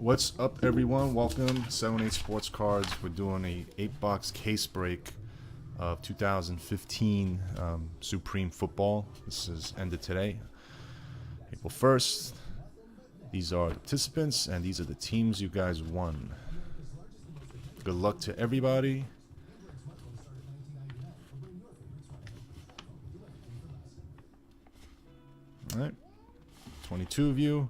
What's up, everyone? Welcome, 7-8 Sports Cards. We're doing a 8-box case break of 2015 Supreme Football. This is ended today, April 1st. These are the participants, and these are the teams you guys won. Good luck to everybody. All right, 22 of you.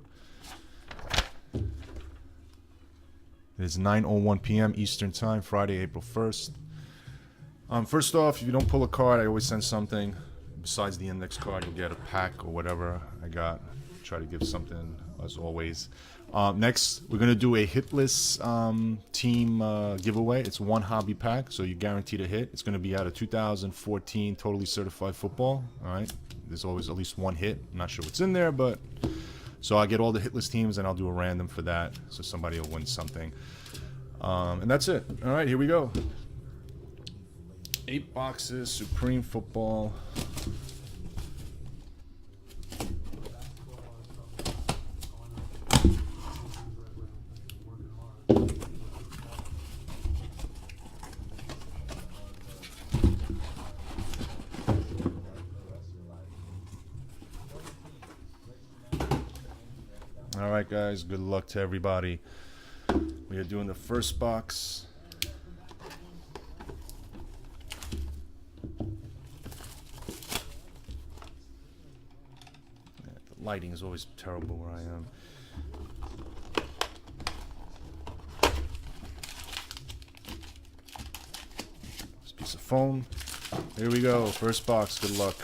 It is 9:01 p.m. Eastern Time, Friday, April 1st. First off, if you don't pull a card, I always send something. Besides the index card, you'll get a pack or whatever I got. Try to give something, as always. Next, we're going to do a hitless team giveaway. It's one hobby pack, so you're guaranteed a hit. It's going to be out of 2014 Totally Certified Football. All right? There's always at least one hit. I'm not sure what's in there, but... So I'll get all the hitless teams, and I'll do a random for that, so somebody will win something. And that's it. All right, here we go. 8 boxes, Supreme Football. All right, guys, good luck to everybody. We are doing the first box. The lighting is always terrible where I am. This piece of foam. Here we go. First box. Good luck.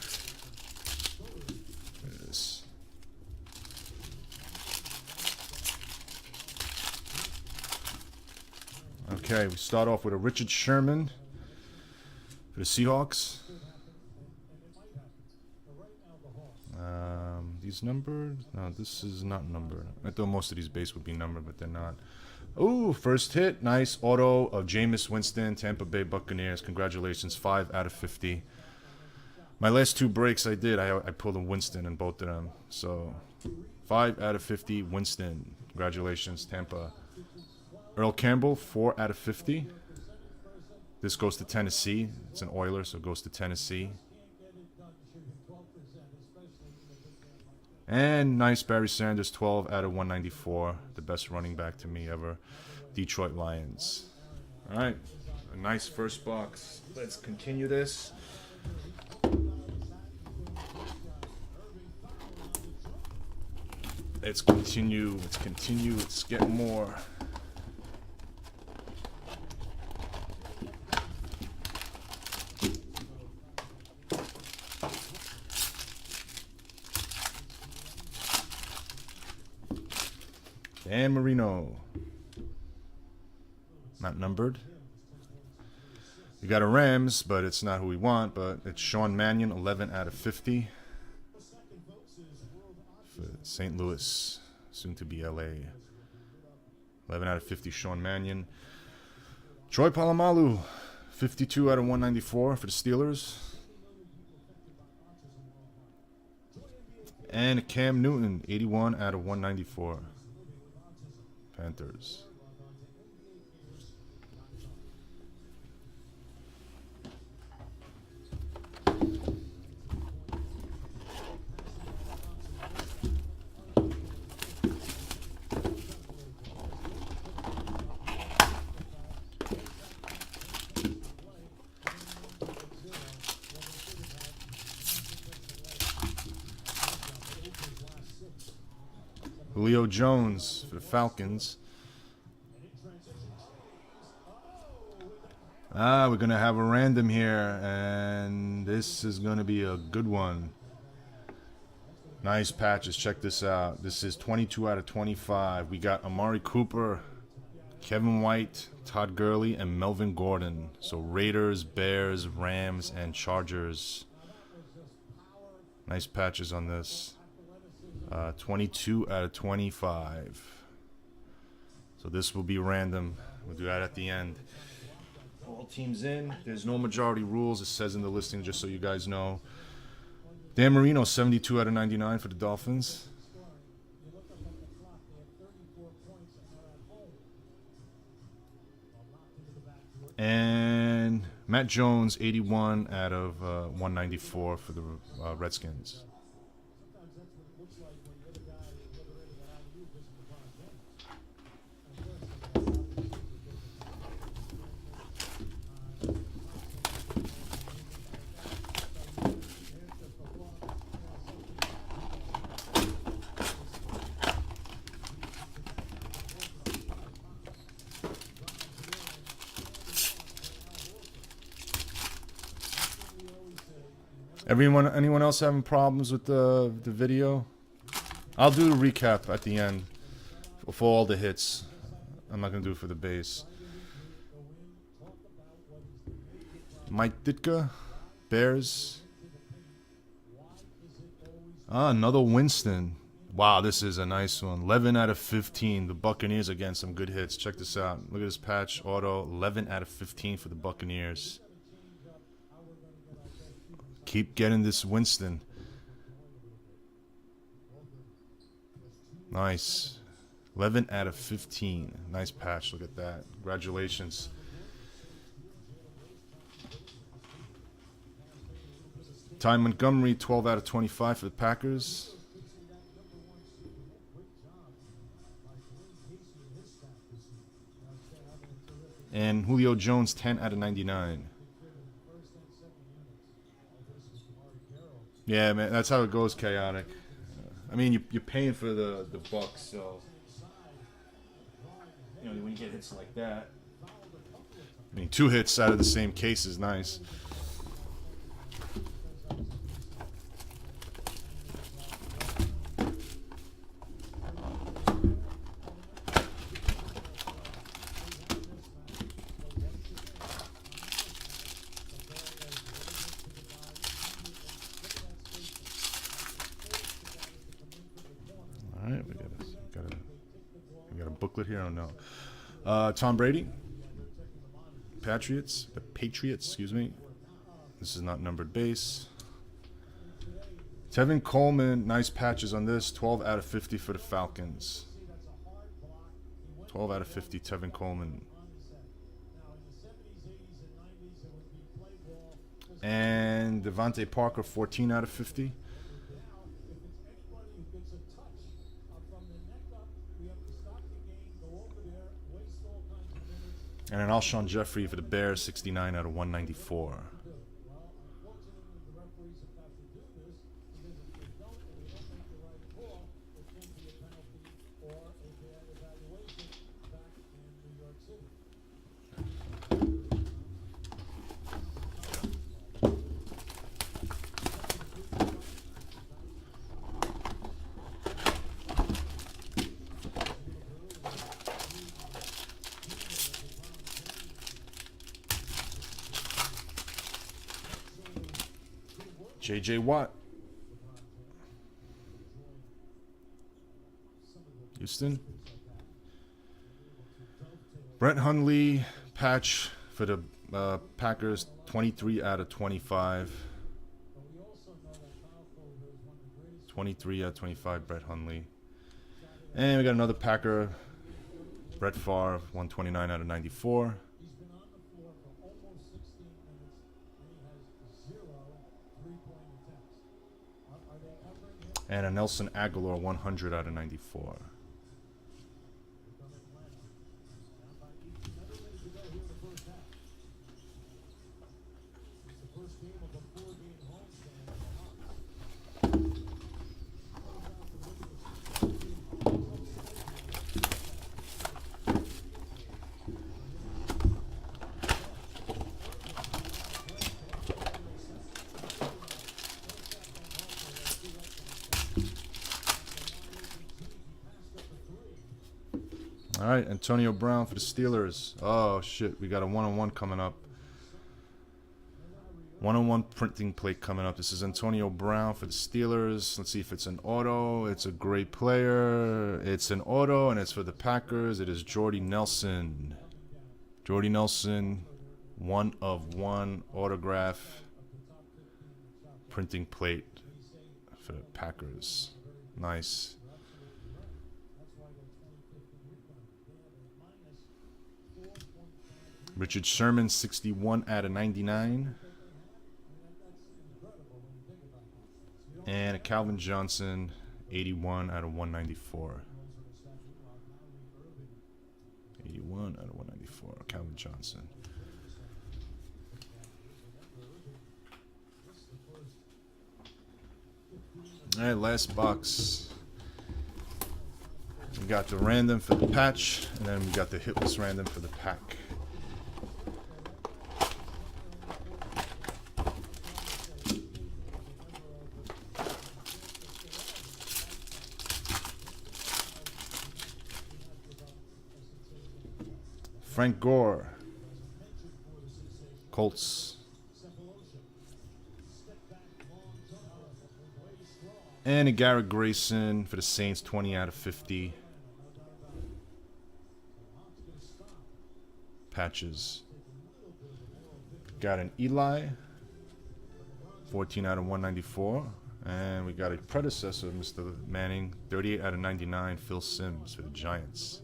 Okay, we start off with a Richard Sherman for the Seahawks. These numbered? No, this is not numbered. I thought most of these base would be numbered, but they're not. Ooh, first hit. Nice auto of Jameis Winston, Tampa Bay Buccaneers. Congratulations, 5 out of 50. My last 2 breaks I did, I pulled a Winston in both of them. So, 5 out of 50, Winston. Congratulations, Tampa. Earl Campbell, 4 out of 50. This goes to Tennessee. It's an Oiler, so it goes to Tennessee. And nice Barry Sanders, 12 out of 194. The best running back to me ever. Detroit Lions. All right, a nice first box. Let's continue this. Let's continue. Let's get more. Dan Marino. Not numbered. We got a Rams, but it's not who we want, but it's Sean Mannion, 11 out of 50. For St. Louis, soon to be LA. 11 out of 50, Sean Mannion. Troy Polamalu, 52 out of 194 for the Steelers. And Cam Newton, 81 out of 194. Panthers. Julio Jones for the Falcons. We're going to have a random here, and this is going to be a good one. Nice patches. Check this out. This is 22 out of 25. We got Amari Cooper, Kevin White, Todd Gurley, and Melvin Gordon. So Raiders, Bears, Rams, and Chargers. Nice patches on this. 22 out of 25. So this will be random. We'll do that at the end. All teams in. There's no majority rules. It says in the listing, just so you guys know. Dan Marino, 72 out of 99 for the Dolphins. And Matt Jones, 81 out of 194 for the Redskins. Anyone else having problems with the video? I'll do the recap at the end for all the hits. I'm not gonna do it for the base. Mike Ditka, Bears. Another Winston. Wow, this is a nice one. 11 out of 15. The Buccaneers again, some good hits. Check this out. Look at this patch auto. 11 out of 15 for the Buccaneers. Keep getting this Winston. Nice. 11 out of 15. Nice patch. Look at that. Congratulations. Ty Montgomery, 12 out of 25 for the Packers. And Julio Jones, 10 out of 99. Yeah, man, that's how it goes, Chaotic. I mean, you're paying for the bucks, so you know when you get hits like that. I mean, 2 hits out of the same case is nice. We got a booklet here. I don't know. Tom Brady, Patriots, excuse me. This is not numbered base. Tevin Coleman, nice patches on this. 12 out of 50 for the Falcons. 12 out of 50, Tevin Coleman. And Devontae Parker, 14 out of 50. And an Alshon Jeffrey for the Bears, 69 out of 194. J.J. Watt. Houston. Brett Hundley, patch for the Packers, 23 out of 25. 23 out of 25, Brett Hundley. And we got another Packer, Brett Favre, 129 out of 94. And a Nelson Aguilar, 100 out of 94. All right, Antonio Brown for the Steelers. Oh, shit. We got a one-on-one coming up. One-on-one printing plate coming up. This is Antonio Brown for the Steelers. Let's see if it's an auto. It's a great player. It's an auto, and it's for the Packers. It is Jordy Nelson. Jordy Nelson, 1/1 autograph printing plate for the Packers. Nice. Richard Sherman, 61 out of 99. And a Calvin Johnson, 81 out of 194. 81 out of 194, Calvin Johnson. All right, last box. We got the random for the patch, and then we got the hitless random for the pack. Frank Gore, Colts. And a Garrett Grayson for the Saints, 20 out of 50. Patches. Got an Eli, 14 out of 194. And we got a predecessor, Mr. Manning, 38 out of 99, Phil Simms for the Giants.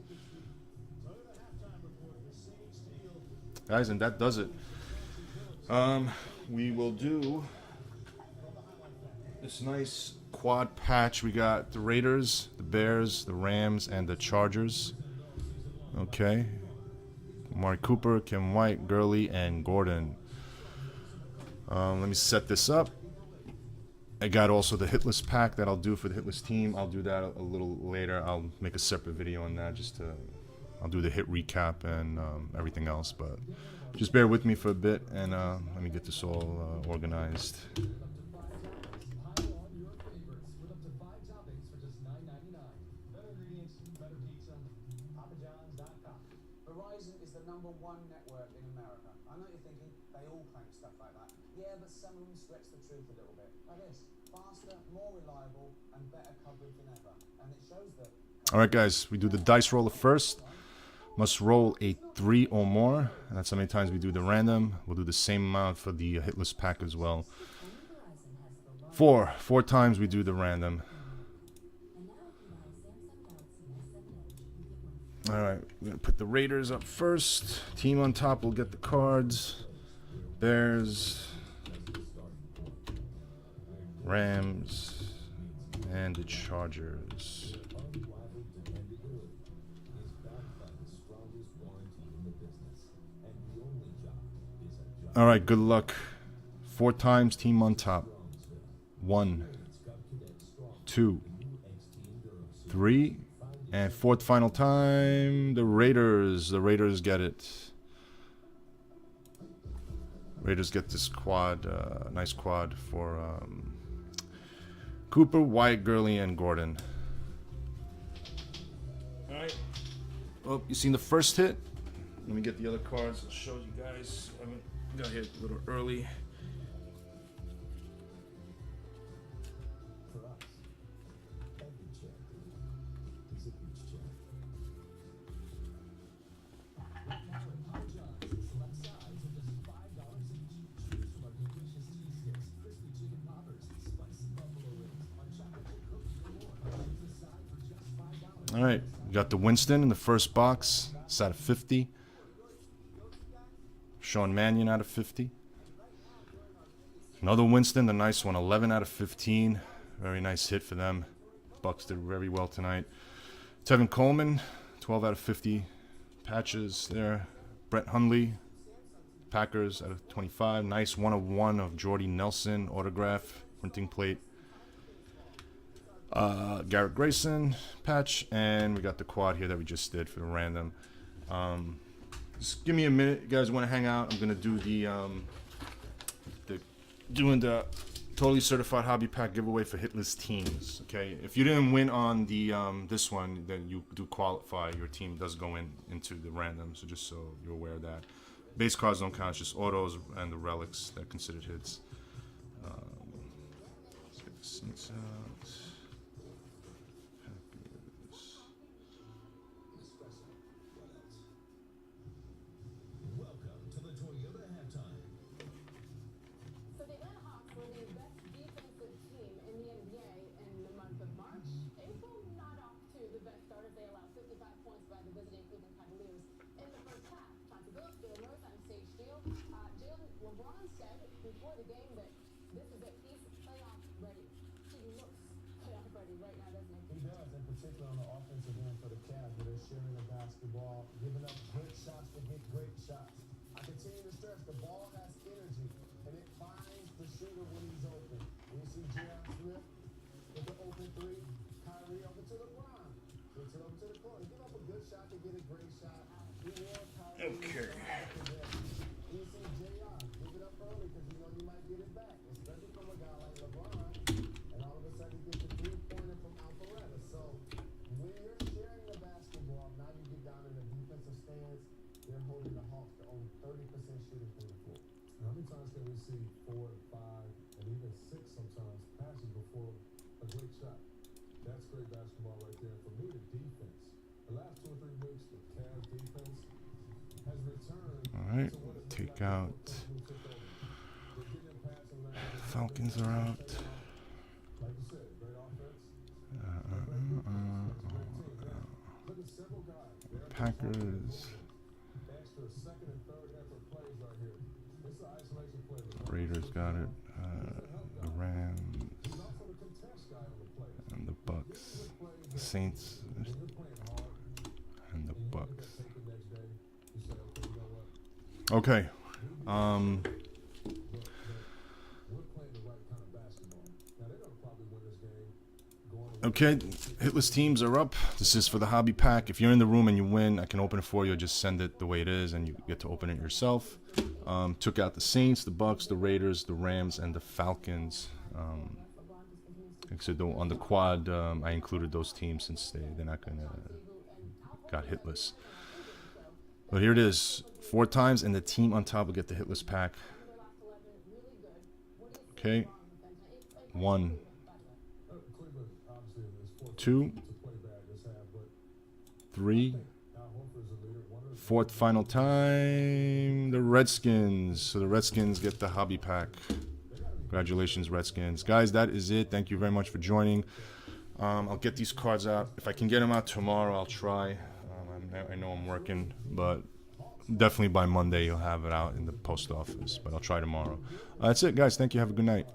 Guys, and that does it. We will do this nice quad patch. We got the Raiders, the Bears, the Rams, and the Chargers. Okay. Amari Cooper, Kim White, Gurley, and Gordon. Let me set this up. I got also the hitless pack that I'll do for the hitless team. I'll do that a little later. I'll make a separate video on that just to... I'll do the hit recap and everything else, but just bear with me for a bit and let me get this all organized. Verizon is the #1 network in America. I know you're thinking they all claim stuff like that. Yeah, but some of them stretch the truth a little bit. Like this: faster, more reliable, and better coverage than ever. And it shows that. All right, guys, we do the dice roller first. Must roll a 3 or more, and that's how many times we do the random. We'll do the same amount for the hitless pack as well. 4 times we do the random. All right, we're gonna put the Raiders up first. Team on top will get the cards. Bears, Rams, and the Chargers. All right, good luck. 4 times, team on top. 1, 2, 3, and 4th final time, the Raiders. The Raiders get it. Raiders get this quad, nice quad for Cooper, White, Gurley, and Gordon. All right. Oh, you seen the first hit? Let me get the other cards. I'll show you guys. I got here a little early. All right, we got the Winston in the first box. It's out of 50. Sean Mannion out of 50. Another Winston, the nice one, 11 out of 15. Very nice hit for them. Bucks did very well tonight. Tevin Coleman, 12 out of 50. Patches there. Brett Hundley, Packers out of 25. Nice 1/1 of Jordy Nelson autograph, printing plate. Garrett Grayson patch, and we got the quad here that we just did for the random. Just give me a minute, you guys want to hang out. I'm gonna do the totally certified hobby pack giveaway for hitless teams. Okay, if you didn't win on the this one, then you do qualify. Your team does go into the random. So just so you're aware of that. Base cards don't count, just autos and the relics that are considered hits. Let's get the seats out. They allow 55 points by the visiting Cleveland Cavaliers in the first half. Chauncey Billups, Jalen Rose, before the game that this is it. He's playoff ready. He looks playoff ready right now, doesn't he? He does, in particular on the offensive end for the Cavs, where they're sharing the basketball, giving up great shots to get great shots. I continue to stress the ball has energy, and it finds the shooter when he's open. When you see J.R. Smith with the open three, Kyrie over to LeBron. Gets it over to the corner. Give up a good shot to get a great shot. You want Kyrie. Okay. You see J.R. give it up early because you know you might get it back, especially from a guy like LeBron. And all of a sudden he gets a three-pointer from Alpharetta. So when you're sharing the basketball, now you get down in the defensive stance. They're holding the Hawks to only 30% shooting from the floor. How many times can we see 4, 5, and even 6 sometimes passes before a great shot? That's great basketball right there. For me, the defense. The last 2 or 3 weeks, the Cavs defense has returned. All right, to what it looked take like out. before Cleveland took over. They're getting passing lanes. Falcons are out. Like you said, great offense. Great defense. Great team. Look at several guys. They're Packers. extra second and third effort plays right here. It's an isolation play. Raiders got it. The Rams He's also the contest guy on the play. and the Bucks. The Saints When you're playing hard and the and you look at Bucks. that tape the next day, you say, okay, you know what? Okay. But we're playing the right kind of basketball. Now they're gonna probably win this game. Going Okay, hitless teams are up. This is for the hobby pack. If you're in the room and you win, I can open it for you. Just send it the way it is, and you get to open it yourself. Took out the Saints, the Bucks, the Raiders, the Rams, and the Falcons. So on the quad, I included those teams since they're not gonna got hitless. But here it is, 4 times, and the team on top will get the hitless pack. Okay, 1, Cleveland obviously is fortunate 2, to play bad this half, but 3, Al Horford's a leader. One of the 4th final time, the Redskins. So the Redskins get the hobby pack. Congratulations, Redskins. Guys, that is it. Thank you very much for joining. I'll get these cards out. If I can get them out tomorrow, I'll try. I know I'm working, but definitely by Monday you'll have it out in the post office. But I'll try tomorrow. That's it, guys. Thank you. Have a good night.